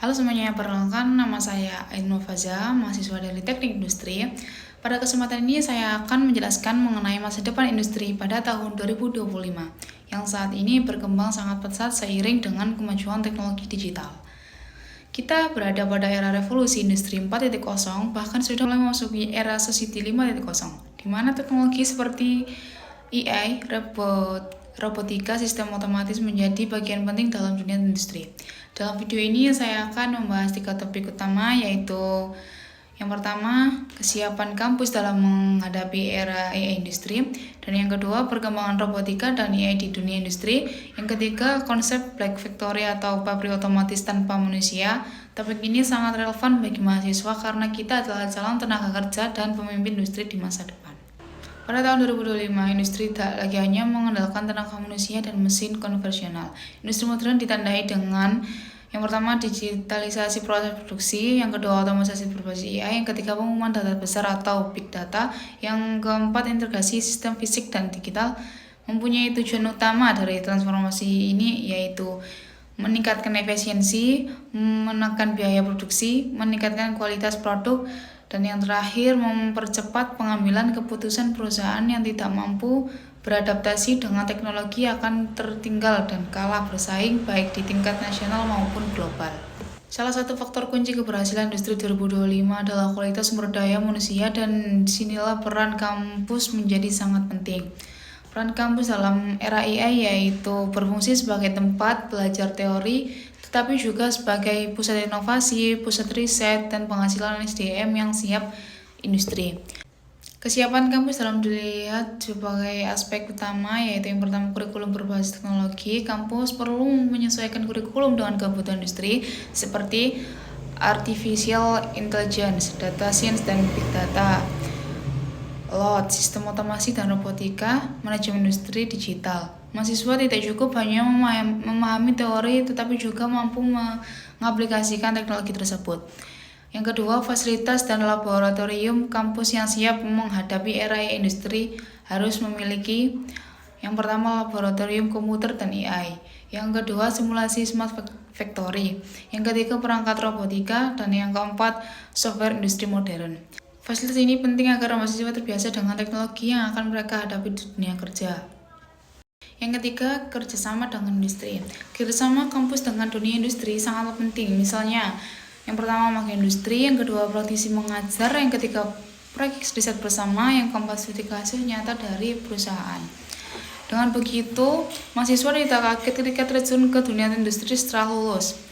Halo semuanya, perkenalkan nama saya Ainul Faza, mahasiswa dari Teknik Industri. Pada kesempatan ini saya akan menjelaskan mengenai masa depan industri pada tahun 2025, yang saat ini berkembang sangat pesat seiring dengan kemajuan teknologi digital. Kita berada pada era revolusi industri 4.0, bahkan sudah mulai memasuki era society 5.0, di mana teknologi seperti AI, robotika, sistem otomatis menjadi bagian penting dalam dunia industri. Dalam video ini saya akan membahas 3 topik utama, yaitu yang pertama, kesiapan kampus dalam menghadapi era AI industri, dan yang kedua, perkembangan robotika dan AI di dunia industri. Yang ketiga, konsep Black Factory atau pabrik otomatis tanpa manusia. Topik ini sangat relevan bagi mahasiswa karena kita adalah calon tenaga kerja dan pemimpin industri di masa depan. Pada tahun 2025, industri tak lagi hanya mengandalkan tenaga manusia dan mesin konvensional. Industri modern ditandai dengan yang pertama, digitalisasi proses produksi, yang kedua, otomatisasi berbasis AI, yang ketiga, pengumuman data besar atau big data, yang keempat, integrasi sistem fisik dan digital. Mempunyai tujuan utama dari transformasi ini yaitu meningkatkan efisiensi, menekan biaya produksi, meningkatkan kualitas produk, dan yang terakhir, mempercepat pengambilan keputusan perusahaan yang tidak mampu beradaptasi dengan teknologi akan tertinggal dan kalah bersaing baik di tingkat nasional maupun global. Salah satu faktor kunci keberhasilan industri 2025 adalah kualitas sumber daya manusia, dan disinilah peran kampus menjadi sangat penting. Peran kampus dalam era AI yaitu berfungsi sebagai tempat belajar teori, tetapi juga sebagai pusat inovasi, pusat riset, dan penghasilan SDM yang siap industri. Kesiapan kampus dalam dilihat sebagai aspek utama, yaitu yang pertama, kurikulum berbasis teknologi. Kampus perlu menyesuaikan kurikulum dengan kebutuhan industri seperti artificial intelligence, data science, dan big data, LOT, sistem otomasi dan robotika, manajemen industri digital. Mahasiswa tidak cukup hanya memahami teori, tetapi juga mampu mengaplikasikan teknologi tersebut. Yang kedua, fasilitas dan laboratorium. Kampus yang siap menghadapi era industri harus memiliki yang pertama, laboratorium komputer dan AI. Yang kedua, simulasi smart factory. Yang ketiga, perangkat robotika. Dan yang keempat, software industri modern. Fasilitas ini penting agar mahasiswa terbiasa dengan teknologi yang akan mereka hadapi di dunia kerja. Yang ketiga, kerjasama dengan industri. Kerjasama kampus dengan dunia industri sangat penting. Misalnya, yang pertama, magang industri, yang kedua, praktisi mengajar, yang ketiga, proyek riset bersama, yang keempat, studi hasil nyata dari perusahaan. Dengan begitu, mahasiswa tidak kaget ketika terjun ke dunia industri setelah lulus.